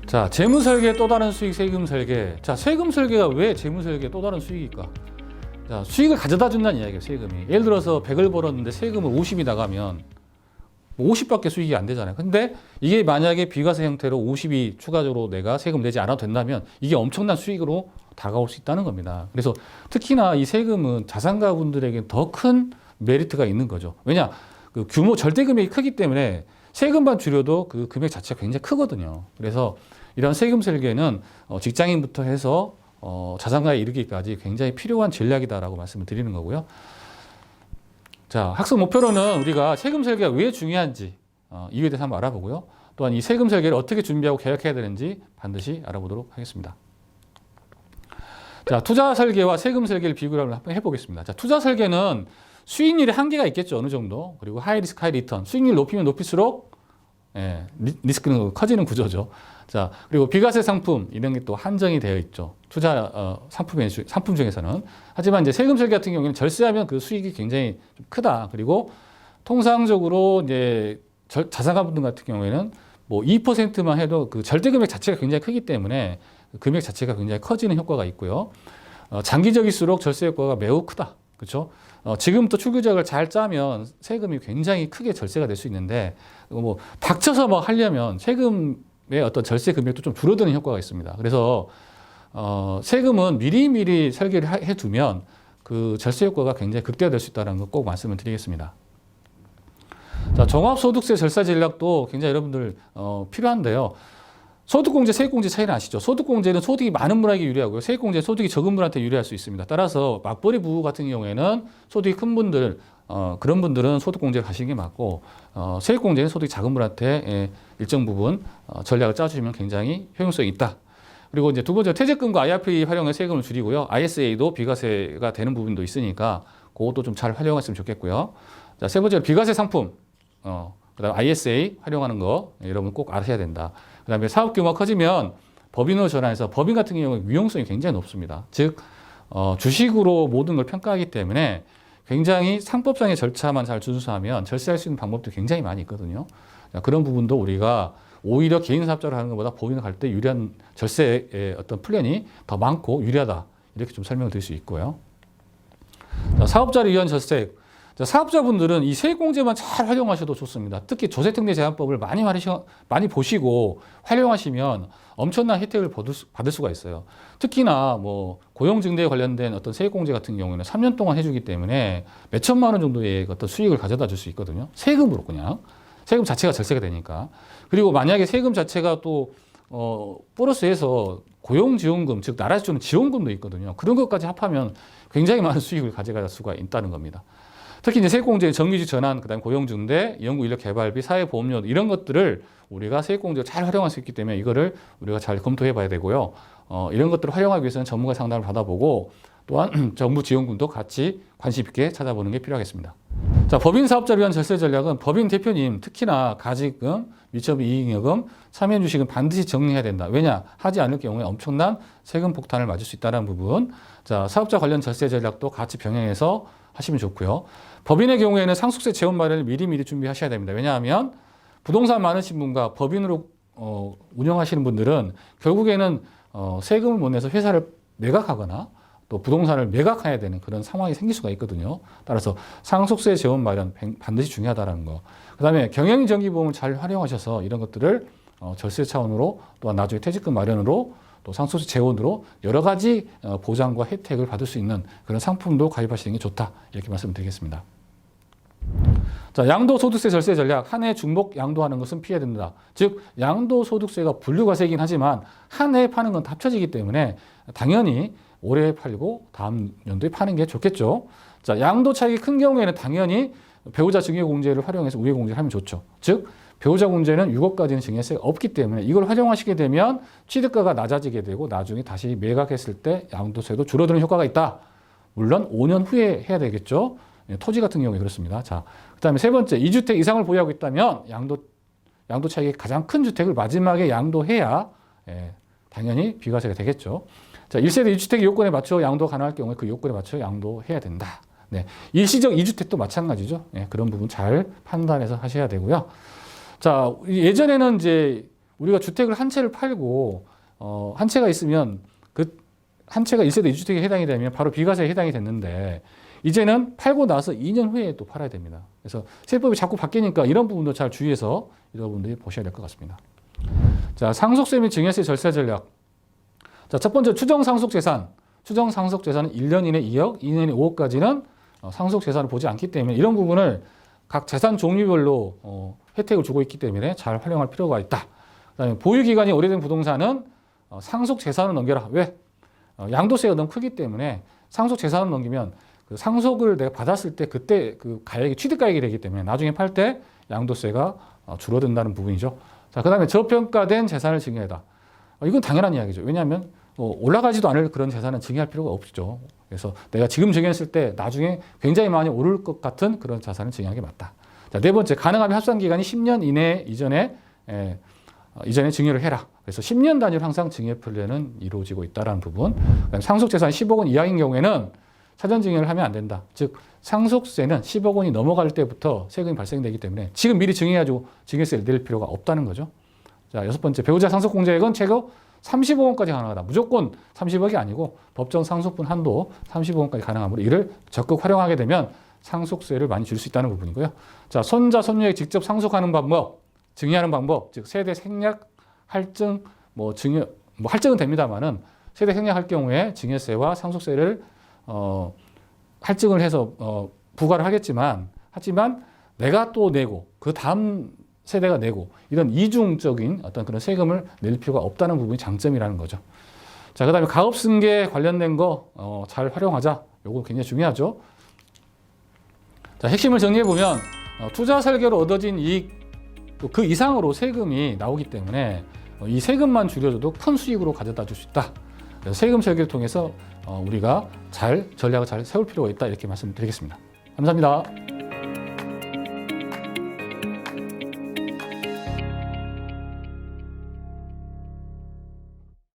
자, 재무설계 또 다른 수익, 세금 설계. 자, 세금 설계가 왜 재무설계 또 다른 수익일까? 자, 수익을 가져다 준다는 이야기예요, 세금이. 예를 들어서 100을 벌었는데 세금을 50이 나가면 50밖에 수익이 안 되잖아요. 근데 이게 만약에 비과세 형태로 50이 추가적으로 내가 세금 내지 않아도 된다면 이게 엄청난 수익으로 다가올 수 있다는 겁니다. 그래서 특히나 이 세금은 자산가분들에게 더 큰 메리트가 있는 거죠. 왜냐? 그 규모 절대 금액이 크기 때문에 세금만 줄여도 그 금액 자체가 굉장히 크거든요. 그래서 이런 세금 설계는 직장인부터 해서 자산가에 이르기까지 굉장히 필요한 전략이다라고 말씀을 드리는 거고요. 자, 학습 목표로는 우리가 세금 설계가 왜 중요한지 이유에 대해서 한번 알아보고요. 또한 이 세금 설계를 어떻게 준비하고 계획해야 되는지 반드시 알아보도록 하겠습니다. 자, 투자 설계와 세금 설계를 비교를 한번 해보겠습니다. 자, 투자 설계는 수익률에 한계가 있겠죠, 어느 정도. 그리고 하이 리스크, 하이 리턴. 수익률 높이면 높일수록 리스크는 커지는 구조죠. 자, 그리고 비과세 상품 이런 게 또 한정이 되어 있죠. 투자 상품 중에서는. 하지만 이제 세금 설계 같은 경우에는 절세하면 그 수익이 굉장히 좀 크다. 그리고 통상적으로 이제 자산가분들 같은 경우에는 뭐 2%만 해도 그 절대 금액 자체가 굉장히 크기 때문에 금액 자체가 굉장히 커지는 효과가 있고요. 장기적일수록 절세 효과가 매우 크다. 그렇죠? 지금부터 출규적을 잘 짜면 세금이 굉장히 크게 절세가 될 수 있는데 뭐 닥쳐서 뭐 하려면 세금의 어떤 절세 금액도 좀 줄어드는 효과가 있습니다. 그래서 세금은 미리미리 설계를 해두면 그 절세 효과가 굉장히 극대화될 수 있다는 거 꼭 말씀을 드리겠습니다. 자, 종합소득세 절세 전략도 굉장히 여러분들 필요한데요. 소득공제, 세액공제 차이는 아시죠? 소득공제는 소득이 많은 분에게 유리하고요. 세액공제는 소득이 적은 분한테 유리할 수 있습니다. 따라서 맞벌이 부부 같은 경우에는 소득이 큰 분들, 그런 분들은 소득공제를 가시는 게 맞고, 세액공제는 소득이 작은 분한테 일정 부분 전략을 짜주시면 굉장히 효용성이 있다. 그리고 이제 두 번째, 퇴직금과 IRP 활용해 세금을 줄이고요. ISA도 비과세가 되는 부분도 있으니까 그것도 좀 잘 활용했으면 좋겠고요. 자, 세 번째로 비과세 상품, 그다음 ISA 활용하는 거 여러분 꼭 아셔야 된다. 그다음에 사업 규모가 커지면 법인으로 전환해서 법인 같은 경우는 유용성이 굉장히 높습니다. 즉 주식으로 모든 걸 평가하기 때문에 굉장히 상법상의 절차만 잘 준수하면 절세할 수 있는 방법도 굉장히 많이 있거든요. 자, 그런 부분도 우리가 오히려 개인 사업자로 하는 것보다 법인을 갈 때 유리한 절세의 어떤 플랜이 더 많고 유리하다. 이렇게 좀 설명을 드릴 수 있고요. 자, 사업자를 위한 절세. 자, 사업자분들은 이 세액공제만 잘 활용하셔도 좋습니다. 특히 조세특례 제한법을 많이 보시고 활용하시면 엄청난 혜택을 받을 수가 있어요. 특히나 뭐 고용증대에 관련된 어떤 세액공제 같은 경우에는 3년 동안 해주기 때문에 몇 천만 원 정도의 어떤 수익을 가져다 줄 수 있거든요. 세금으로 그냥. 세금 자체가 절세가 되니까. 그리고 만약에 세금 자체가 또 플러스해서 고용지원금, 즉 나라에서 주는 지원금도 있거든요. 그런 것까지 합하면 굉장히 많은 수익을 가져갈 수가 있다는 겁니다. 특히 이제 세액공제, 정규직 전환, 그다음 고용중대, 연구인력 개발비, 사회보험료 이런 것들을 우리가 세액공제를 잘 활용할 수 있기 때문에 이거를 우리가 잘 검토해봐야 되고요. 이런 것들을 활용하기 위해서는 전문가 상담을 받아보고 또한 정부 지원금도 같이 관심 있게 찾아보는 게 필요하겠습니다. 자, 법인 사업자를 위한 절세 전략은 법인 대표님 특히나 가직금, 미처분 이익여금, 참여주식은 반드시 정리해야 된다. 왜냐? 하지 않을 경우에 엄청난 세금 폭탄을 맞을 수 있다는 부분. 자, 사업자 관련 절세 전략도 같이 병행해서 하시면 좋고요. 법인의 경우에는 상속세 재원 마련을 미리미리 준비하셔야 됩니다. 왜냐하면 부동산 많으신 분과 법인으로 운영하시는 분들은 결국에는 세금을 못 내서 회사를 매각하거나 또 부동산을 매각해야 되는 그런 상황이 생길 수가 있거든요. 따라서 상속세 재원 마련 반드시 중요하다는 거. 그다음에 경영정기보험을 잘 활용하셔서 이런 것들을 절세 차원으로 또한 나중에 퇴직금 마련으로 또 상속세 재원으로 여러 가지 보장과 혜택을 받을 수 있는 그런 상품도 가입하시는 게 좋다. 이렇게 말씀드리겠습니다. 자, 양도소득세 절세 전략. 한 해 중복 양도하는 것은 피해야 된다. 즉 양도소득세가 분류과세이긴 하지만 한 해에 파는 건 다 합쳐지기 때문에 당연히 올해 팔고 다음 연도에 파는 게 좋겠죠. 자, 양도 차익이 큰 경우에는 당연히 배우자 증여공제를 활용해서 우회공제를 하면 좋죠. 즉 배우자 공제는 6억까지는 증여세가 없기 때문에 이걸 활용하시게 되면 취득가가 낮아지게 되고 나중에 다시 매각했을 때 양도세도 줄어드는 효과가 있다. 물론 5년 후에 해야 되겠죠. 토지 같은 경우에 그렇습니다. 자, 그다음에 세 번째, 2주택 이상을 보유하고 있다면 양도 차익이 가장 큰 주택을 마지막에 양도해야 당연히 비과세가 되겠죠. 자, 1세대 2주택 요건에 맞춰 양도 가능할 경우에 그 요건에 맞춰 양도해야 된다. 네, 일시적 2주택도 마찬가지죠. 네, 그런 부분 잘 판단해서 하셔야 되고요. 자, 예전에는 이제 우리가 주택을 한 채를 팔고 한 채가 있으면 그 한 채가 1세대 2주택에 해당이 되면 바로 비과세에 해당이 됐는데 이제는 팔고 나서 2년 후에 또 팔아야 됩니다. 그래서 세법이 자꾸 바뀌니까 이런 부분도 잘 주의해서 여러분들이 보셔야 될 것 같습니다. 자, 상속세 및 증여세 절세 전략. 자, 첫 번째 추정 상속 재산. 추정 상속 재산은 1년 이내 2억, 2년 이내 5억까지는 상속 재산을 보지 않기 때문에 이런 부분을 각 재산 종류별로 혜택을 주고 있기 때문에 잘 활용할 필요가 있다. 그다음에 보유 기간이 오래된 부동산은 상속 재산을 넘겨라. 왜? 양도세가 너무 크기 때문에 상속 재산을 넘기면 그 상속을 내가 받았을 때 그때 그 가액이 취득가액이 되기 때문에 나중에 팔 때 양도세가 줄어든다는 부분이죠. 자, 그다음에 저평가된 재산을 증여해라. 이건 당연한 이야기죠. 왜냐하면 올라가지도 않을 그런 재산은 증여할 필요가 없죠. 그래서 내가 지금 증여했을 때 나중에 굉장히 많이 오를 것 같은 그런 자산을 증여하는 게 맞다. 자, 네 번째, 가능하면 합산 기간이 10년 이내 이전에 증여를 해라. 그래서 10년 단위로 항상 증여 편례는 이루어지고 있다는 부분. 상속 재산이 10억 원 이하인 경우에는 사전 증여를 하면 안 된다. 즉 상속세는 10억 원이 넘어갈 때부터 세금이 발생되기 때문에 지금 미리 증여해가지고 증여세를 낼 필요가 없다는 거죠. 자, 여섯 번째, 배우자 상속 공제액은 최고 30억 원까지 가능하다. 무조건 30억이 아니고 법정 상속분 한도 30억 원까지 가능하므로 이를 적극 활용하게 되면 상속세를 많이 줄 수 있다는 부분이고요. 자, 손자, 손녀에게 직접 상속하는 방법, 증여하는 방법, 즉 세대 생략, 할증, 증여, 할증은 됩니다만은 세대 생략할 경우에 증여세와 상속세를 할증을 해서 부과를 하지만 내가 또 내고 그 다음 세대가 내고 이런 이중적인 어떤 그런 세금을 낼 필요가 없다는 부분이 장점이라는 거죠. 자, 그다음에 가업승계 관련된 거 잘 활용하자. 요거 굉장히 중요하죠. 자, 핵심을 정리해 보면 투자 설계로 얻어진 이익 또 그 이상으로 세금이 나오기 때문에 이 세금만 줄여줘도 큰 수익으로 가져다 줄 수 있다. 그래서 세금 설계를 통해서 우리가 전략을 잘 세울 필요가 있다 이렇게 말씀드리겠습니다. 감사합니다.